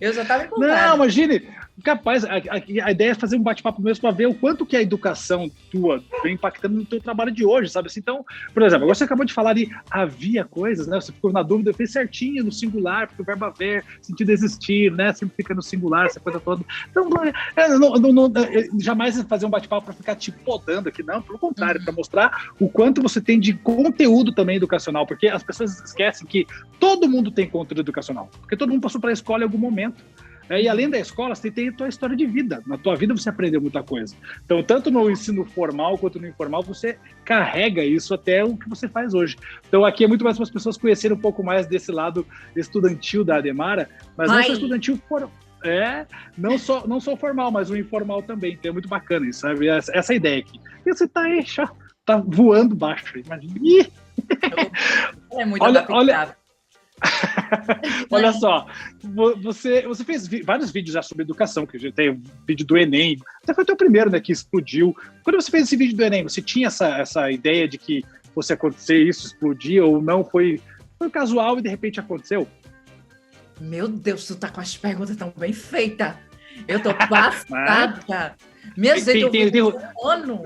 Eu já estava empolgada. Não, imagine, capaz, a ideia é fazer um bate-papo mesmo para ver o quanto que a educação tua vem impactando no teu trabalho de hoje, sabe? Assim, então, por exemplo, agora você acabou de falar de havia coisas, né? Você ficou na dúvida, fez certinho no singular, porque o verbo haver, sentido existir, né? Sempre fica no singular, essa coisa toda. Então, jamais fazer um bate-papo para ficar te podando aqui, não, pelo contrário, para mostrar o quanto você tem de conteúdo também educacional, porque as pessoas esquecem que todo mundo tem conteúdo educacional, porque todo mundo passou pela escola em algum momento. E além da escola, você tem a tua história de vida. Na tua vida você aprendeu muita coisa. Então, tanto no ensino formal quanto no informal, você carrega isso até o que você faz hoje. Então, aqui é muito mais para as pessoas conhecerem um pouco mais desse lado estudantil da Ademara, mas não só estudantil não só formal, mas o informal também. Então, é muito bacana isso, sabe? Essa ideia aqui. E você tá aí, tá voando baixo, imagina. É muito adaptável. Olha só, você fez vários vídeos já sobre educação, que já tem o vídeo do Enem, até foi o teu primeiro, né, que explodiu. Quando você fez esse vídeo do Enem, você tinha essa ideia de que fosse acontecer isso, explodir, ou não? Foi casual e de repente aconteceu? Meu Deus, tu tá com as perguntas tão bem feitas. Eu tô passada. Minha gente, eu vi um ano.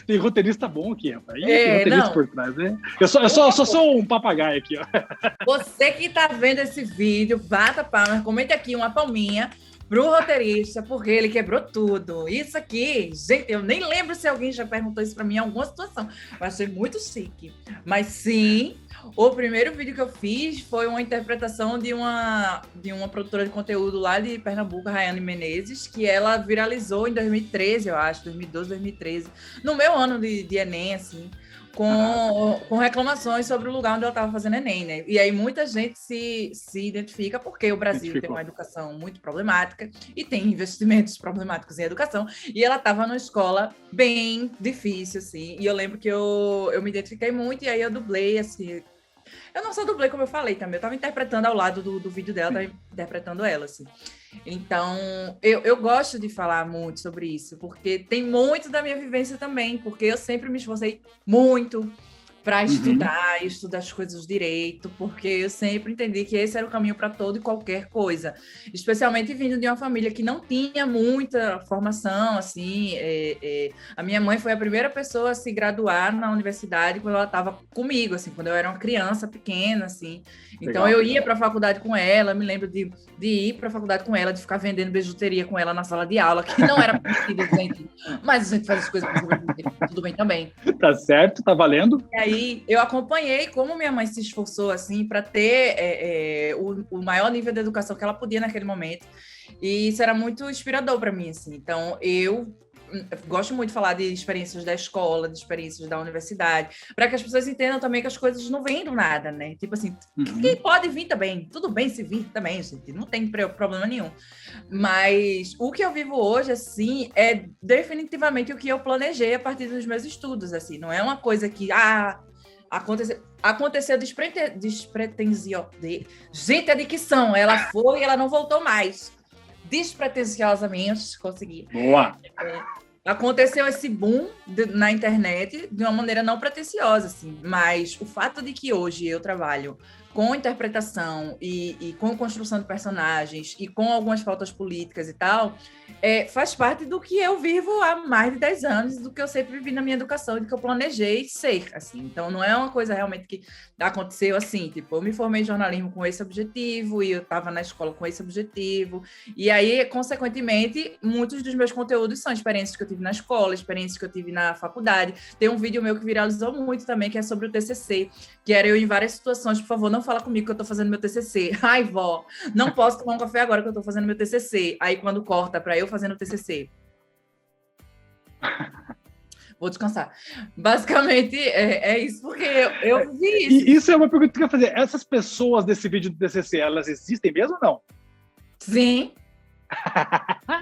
Tem roteirista bom aqui, rapaz. Tem roteirista por trás, né? Eu só sou um papagaio aqui, ó. Você que tá vendo esse vídeo, bata palma, comente aqui uma palminha, pro roteirista, porque ele quebrou tudo. Isso aqui, gente, eu nem lembro se alguém já perguntou isso para mim em alguma situação, mas achei muito chique. Mas sim, o primeiro vídeo que eu fiz foi uma interpretação de uma produtora de conteúdo lá de Pernambuco, Rayane Menezes, que ela viralizou em 2013, eu acho, 2012, 2013, no meu ano de Enem, assim, com reclamações sobre o lugar onde ela estava fazendo Enem, né? E aí muita gente se identifica porque o Brasil tem uma educação muito problemática e tem investimentos problemáticos em educação, e ela estava numa escola bem difícil, assim, e eu lembro que eu me identifiquei muito, e aí eu dublei, assim. Eu não só dublei, como eu falei também, eu estava interpretando ao lado do vídeo dela, estava interpretando ela, assim. Então, eu gosto de falar muito sobre isso, porque tem muito da minha vivência também, porque eu sempre me esforcei muito para estudar as coisas direito, porque eu sempre entendi que esse era o caminho para todo e qualquer coisa, especialmente vindo de uma família que não tinha muita formação, assim, a minha mãe foi a primeira pessoa a se graduar na universidade quando ela estava comigo, assim, quando eu era uma criança pequena, assim, então eu ia para a faculdade com ela, me lembro de ir para a faculdade com ela, de ficar vendendo bijuteria com ela na sala de aula, que não era permitido, gente, mas a gente faz as coisas tudo bem também. Tá certo, tá valendo. E aí eu acompanhei como minha mãe se esforçou assim para ter o maior nível de educação que ela podia naquele momento, e isso era muito inspirador para mim, assim. Então eu gosto muito de falar de experiências da escola, de experiências da universidade, para que as pessoas entendam também que as coisas não vêm do nada, né? Tipo assim, quem pode vir também, tudo bem se vir também, gente, não tem problema nenhum. Mas o que eu vivo hoje, assim, é definitivamente o que eu planejei a partir dos meus estudos, assim, não é uma coisa que, aconteceu despretensiosamente. Gente, a dicção, ela foi e ela não voltou mais. Despretensiosamente, consegui. Boa! Aconteceu esse boom na internet de uma maneira não pretensiosa, assim, mas o fato de que hoje eu trabalho com interpretação e com construção de personagens e com algumas pautas políticas e tal, faz parte do que eu vivo há mais de 10 anos, do que eu sempre vivi na minha educação e do que eu planejei ser, assim. Então, não é uma coisa realmente que aconteceu assim, tipo, eu me formei em jornalismo com esse objetivo e eu estava na escola com esse objetivo, e aí, consequentemente, muitos dos meus conteúdos são experiências que eu tive na escola, experiências que eu tive na faculdade. Tem um vídeo meu que viralizou muito também, que é sobre o TCC, que era eu em várias situações, por favor, não fala comigo que eu tô fazendo meu TCC. Ai, vó, não posso tomar um café agora que eu tô fazendo meu TCC. Aí, quando corta para eu fazendo o TCC, vou descansar. Basicamente, é isso, porque eu vi isso. E isso é uma pergunta que eu ia fazer. Essas pessoas desse vídeo do TCC, elas existem mesmo ou não? Sim.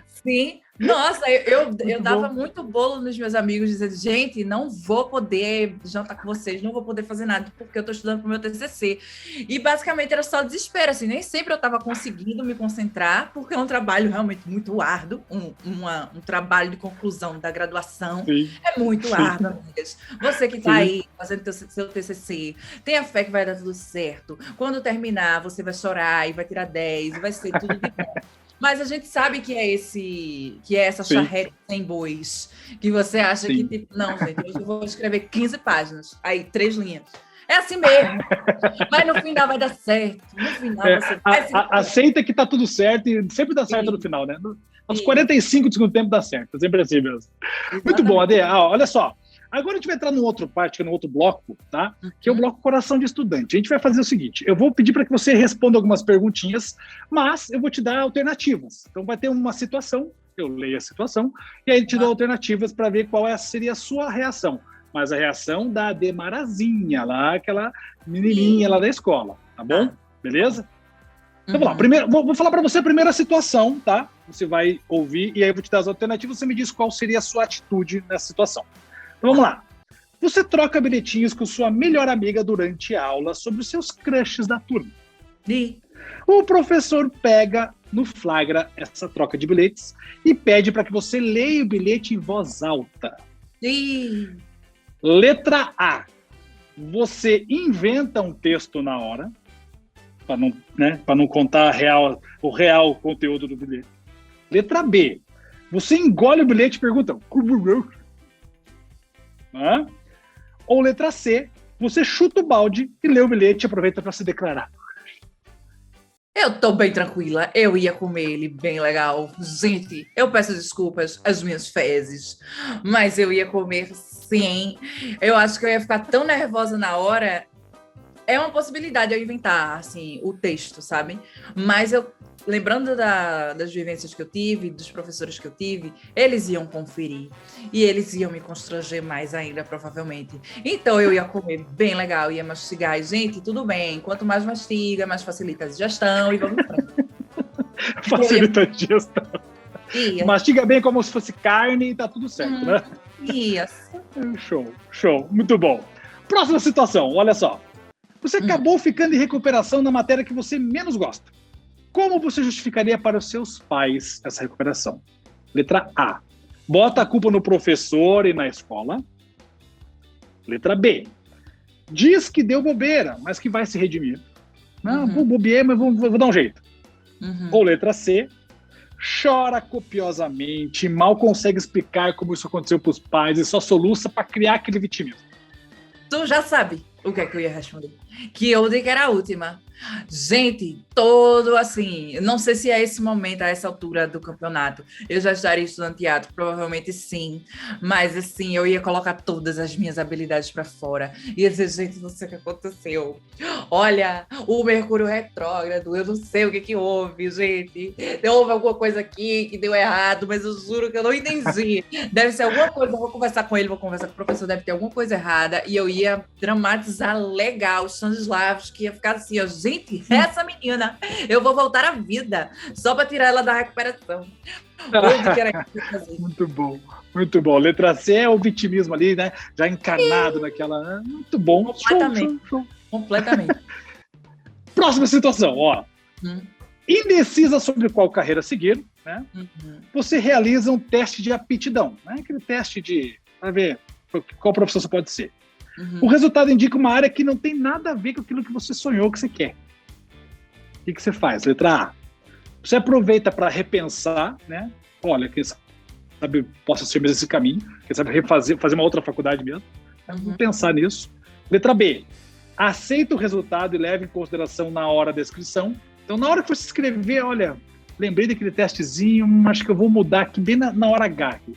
Sim. Nossa, eu dava muito bolo nos meus amigos, dizendo, gente, não vou poder jantar com vocês, não vou poder fazer nada, porque eu tô estudando pro meu TCC. E basicamente era só desespero, assim, nem sempre eu tava conseguindo me concentrar, porque é um trabalho realmente muito árduo, um trabalho de conclusão da graduação. Sim. É muito árduo, amigas. Você que tá aí fazendo seu TCC, tenha fé que vai dar tudo certo. Quando terminar, você vai chorar e vai tirar 10, e vai ser tudo de bom. Mas a gente sabe que é essa charrete sem bois, que você acha que, tipo, não, gente, hoje eu vou escrever 15 páginas, aí 3 linhas. É assim mesmo. Mas no final vai dar certo. No final você vai aceita que tá tudo certo e sempre dá certo no final, né? Aos 45 do segundo tempo dá certo. É sempre assim mesmo. Exatamente. Muito bom, Ade. Olha só. Agora a gente vai entrar num outro parte, no outro bloco, tá? Que é o bloco Coração de Estudante. A gente vai fazer o seguinte, eu vou pedir para que você responda algumas perguntinhas, mas eu vou te dar alternativas. Então vai ter uma situação, eu leio a situação, e aí te dou alternativas para ver qual seria a sua reação. Mas a reação da Demarazinha, lá, aquela menininha lá da escola, tá bom? Beleza? Então vamos lá. Primeiro, vou falar para você a primeira situação, tá? Você vai ouvir e aí eu vou te dar as alternativas, você me diz qual seria a sua atitude nessa situação. Então vamos lá. Você troca bilhetinhos com sua melhor amiga durante a aula sobre os seus crushes da turma. Sim. O professor pega no flagra essa troca de bilhetes e pede para que você leia o bilhete em voz alta. Sim. Letra A. Você inventa um texto na hora, para não contar o real conteúdo do bilhete. Letra B. Você engole o bilhete e pergunta... Ou letra C, você chuta o balde e lê o bilhete e aproveita para se declarar. Eu tô bem tranquila, eu ia comer ele bem legal. Gente, eu peço desculpas às minhas fezes, mas eu ia comer sim. Eu acho que eu ia ficar tão nervosa na hora. É uma possibilidade eu inventar, assim, o texto, sabe? Mas eu, lembrando das vivências que eu tive, dos professores que eu tive, eles iam conferir. E eles iam me constranger mais ainda, provavelmente. Então, eu ia comer bem legal, ia mastigar. E, gente, tudo bem. Quanto mais mastiga, mais facilita a digestão. E vamos em frente. Facilita a digestão. Ia. Mastiga bem como se fosse carne e tá tudo certo, né? Isso. Show. Muito bom. Próxima situação, olha só. Você acabou ficando em recuperação na matéria que você menos gosta. Como você justificaria para os seus pais essa recuperação? Letra A. Bota a culpa no professor e na escola. Letra B. Diz que deu bobeira, mas que vai se redimir. Não, vou bobear, mas vou dar um jeito. Ou letra C. Chora copiosamente, mal consegue explicar como isso aconteceu para os pais e só soluça para criar aquele vitimismo. Tu já sabe o que é que eu ia responder. Que eu dei que era a última. Gente, todo assim, não sei se é esse momento, a essa altura do campeonato, eu já estaria estudando teatro, provavelmente sim, mas assim, eu ia colocar todas as minhas habilidades para fora, ia dizer, gente, não sei o que aconteceu, olha, o Mercúrio retrógrado, eu não sei o que houve, gente, houve alguma coisa aqui que deu errado, mas eu juro que eu não entendi, deve ser alguma coisa, eu vou conversar com ele, vou conversar com o professor, deve ter alguma coisa errada, e eu ia dramatizar legal os Stanislavski, que ia ficar assim, ó, gente, essa menina, eu vou voltar à vida só para tirar ela da recuperação. Muito bom. Letra C é o vitimismo ali, né? Já encarnado naquela. Muito bom. Completamente. Show. Completamente. Próxima situação, ó. Indecisa sobre qual carreira seguir, né? Você realiza um teste de aptidão, né? Aquele teste para ver qual profissão você pode ser. O resultado indica uma área que não tem nada a ver com aquilo que você sonhou que você quer. O que você faz? Letra A. Você aproveita para repensar, né? Olha, quem sabe possa ser mesmo esse caminho. Quem sabe fazer uma outra faculdade mesmo. Vamos pensar nisso. Letra B. Aceita o resultado e leva em consideração na hora da inscrição. Então, na hora que você escrever, olha, lembrei daquele testezinho, acho que eu vou mudar aqui bem na hora H. Aqui.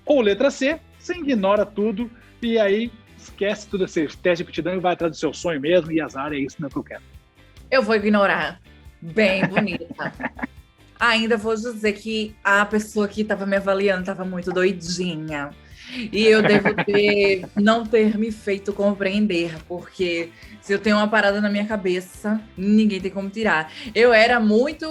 Ou letra C. Você ignora tudo e aí esquece tudo esse teste de aptidão e vai atrás do seu sonho mesmo e azar, é isso que eu quero. Eu vou ignorar. Bem bonita. Ainda vou dizer que a pessoa que estava me avaliando estava muito doidinha. E eu devo não ter me feito compreender, porque se eu tenho uma parada na minha cabeça, ninguém tem como tirar. Eu era muito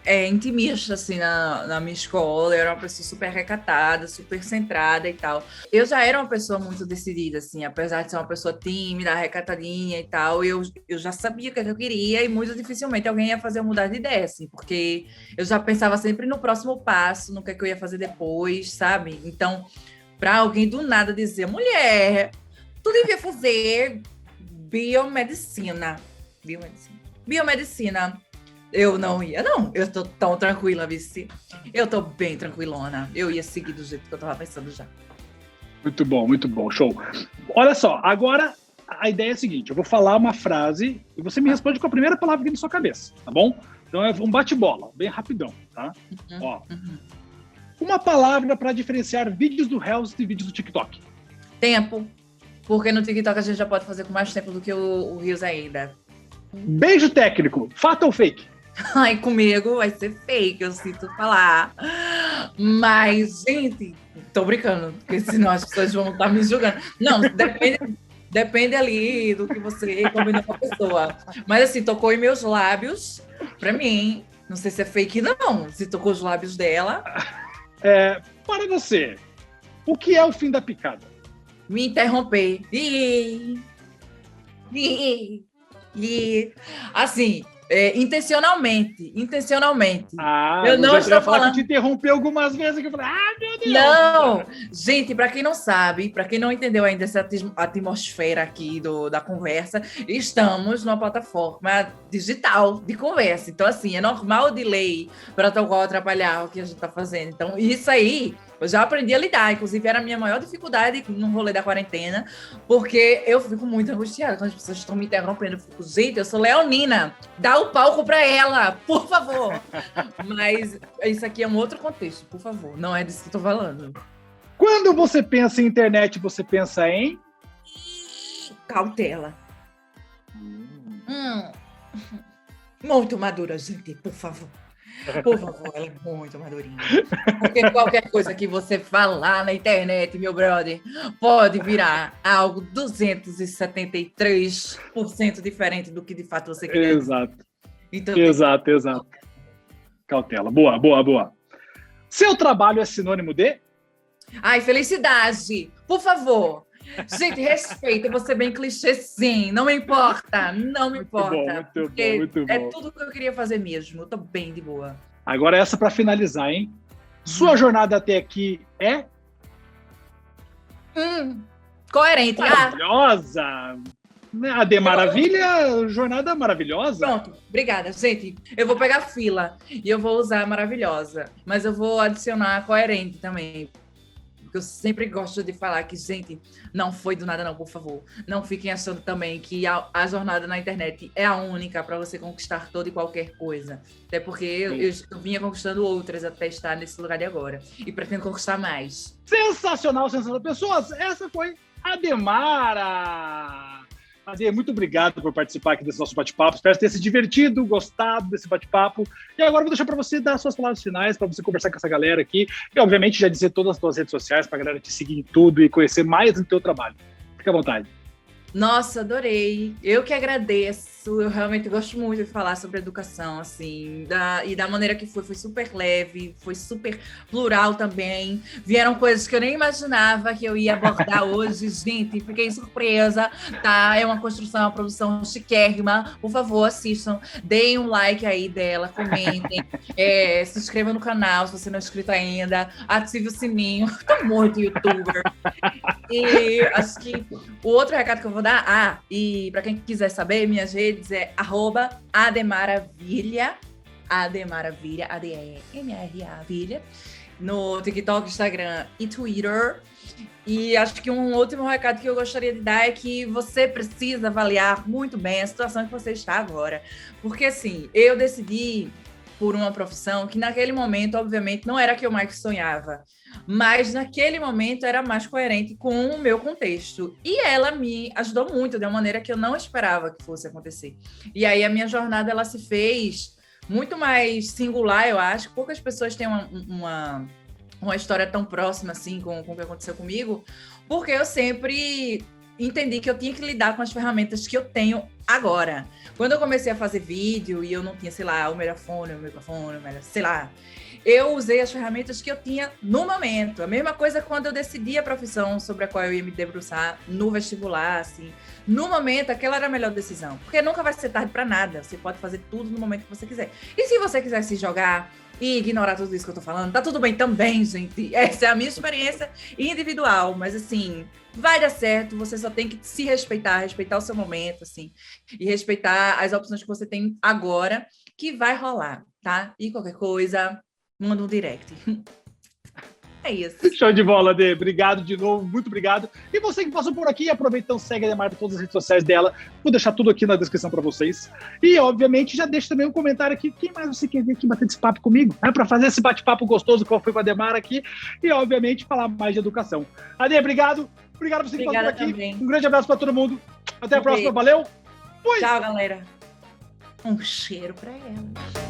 intimista, assim, na minha escola, eu era uma pessoa super recatada, super centrada e tal. Eu já era uma pessoa muito decidida, assim, apesar de ser uma pessoa tímida, recatadinha e tal, eu já sabia o que eu queria e muito dificilmente alguém ia fazer eu mudar de ideia, assim, porque eu já pensava sempre no próximo passo, no que eu ia fazer depois, sabe? Então, para alguém do nada dizer, mulher, tu devia fazer biomedicina. Eu não ia, não. Eu tô tão tranquila, vice. Eu tô bem tranquilona. Eu ia seguir do jeito que eu tava pensando já. Muito bom, show. Olha só, agora a ideia é a seguinte, eu vou falar uma frase e você me responde com a primeira palavra que vem na sua cabeça, tá bom? Então é um bate-bola, bem rapidão, tá? Ó. Uma palavra para diferenciar vídeos do Reels de vídeos do TikTok. Tempo. Porque no TikTok a gente já pode fazer com mais tempo do que o Reels ainda. Beijo técnico. Fato ou fake? Ai, comigo vai ser fake, eu sinto falar. Mas, gente, tô brincando, porque senão as pessoas vão estar me julgando. Não, depende ali do que você combinou com a pessoa. Mas assim, tocou em meus lábios, pra mim, não sei se é fake não, se tocou os lábios dela. Para você, o que é o fim da picada? Me interromper. Assim, intencionalmente. Eu não estou falando que te interrompi algumas vezes que eu falei, meu Deus! Não! Gente, para quem não sabe, para quem não entendeu ainda essa atmosfera aqui da conversa, estamos numa plataforma digital de conversa. Então, assim, é normal o delay, protocolo atrapalhar o que a gente está fazendo. Então, isso aí, Eu já aprendi a lidar, inclusive era a minha maior dificuldade no rolê da quarentena, porque eu fico muito angustiada quando as pessoas estão me interrompendo. Eu fico, gente, eu sou leonina, dá o palco pra ela, por favor. Mas isso aqui é um outro contexto, por favor, não é disso que eu tô falando. Quando você pensa em internet, você pensa em... Cautela. Muito madura, gente, por favor. Por favor, ela é muito madurinha. Porque qualquer coisa que você falar na internet, meu brother, pode virar algo 273% diferente do que de fato você quer. Exato. Então, Exato. Cautela. Boa. Seu trabalho é sinônimo de... Ai, felicidade, por favor. Gente, respeita, eu vou ser bem clichê, sim. Não me importa. Muito bom. É tudo que eu queria fazer mesmo. Eu tô bem de boa. Agora essa para finalizar, hein? Sua jornada até aqui é... Coerente. Maravilhosa! A de maravilha, jornada maravilhosa. Pronto, obrigada, gente. Eu vou pegar fila e eu vou usar maravilhosa. Mas eu vou adicionar coerente também. Porque eu sempre gosto de falar que, gente, não foi do nada não, por favor. Não fiquem achando também que a jornada na internet é a única para você conquistar toda e qualquer coisa. Até porque eu vinha conquistando outras até estar nesse lugar de agora. E pretendo conquistar mais. Sensacional. Pessoas, essa foi a Demara. Adê, muito obrigado por participar aqui desse nosso bate-papo. Espero ter se divertido, gostado desse bate-papo. E agora eu vou deixar para você dar suas palavras finais, para você conversar com essa galera aqui. E, obviamente, já dizer todas as suas redes sociais para a galera te seguir em tudo e conhecer mais do teu trabalho. Fica à vontade. Nossa, adorei. Eu que agradeço. Eu realmente gosto muito de falar sobre educação, assim, e da maneira que foi super leve, foi super plural também. Vieram coisas que eu nem imaginava que eu ia abordar hoje, gente. Fiquei surpresa, tá? É uma construção, uma produção chiquérrima. Por favor, assistam, deem um like aí dela, comentem, se inscrevam no canal se você não é inscrito ainda, ative o sininho. Tô muito youtuber. E acho que o outro recado que eu vou dar, e para quem quiser saber, minhas redes é @ademaravilha, ADEMaravilha, no TikTok, Instagram e Twitter. E acho que um último recado que eu gostaria de dar é que você precisa avaliar muito bem a situação que você está agora. Porque, assim, eu decidi por uma profissão que naquele momento, obviamente, não era a que eu mais sonhava. Mas naquele momento era mais coerente com o meu contexto. E ela me ajudou muito, de uma maneira que eu não esperava que fosse acontecer. E aí a minha jornada, ela se fez muito mais singular, eu acho. Poucas pessoas têm uma história tão próxima assim com o que aconteceu comigo, porque eu sempre entendi que eu tinha que lidar com as ferramentas que eu tenho agora. Quando eu comecei a fazer vídeo e eu não tinha, sei lá, o melhor fone, o microfone, sei lá, eu usei as ferramentas que eu tinha no momento. A mesma coisa quando eu decidi a profissão sobre a qual eu ia me debruçar no vestibular, assim. No momento, aquela era a melhor decisão. Porque nunca vai ser tarde para nada. Você pode fazer tudo no momento que você quiser. E se você quiser se jogar e ignorar tudo isso que eu tô falando, tá tudo bem também, gente. Essa é a minha experiência individual. Mas, assim, vai dar certo. Você só tem que se respeitar o seu momento, assim. E respeitar as opções que você tem agora, que vai rolar, tá? E qualquer coisa, manda um direct. É isso. Show de bola, Adê. Obrigado de novo, muito obrigado. E você que passou por aqui, aproveita então, segue a Demara em todas as redes sociais dela. Vou deixar tudo aqui na descrição para vocês. E, obviamente, já deixa também um comentário aqui. Quem mais você quer vir aqui bater esse papo comigo? Para fazer esse bate-papo gostoso qual foi com a Demara aqui. E, obviamente, falar mais de educação. Adê, obrigado. Obrigado por você que passou por aqui. Também. Um grande abraço para todo mundo. Até a próxima. Valeu. Fui. Tchau, galera. Um cheiro para ela.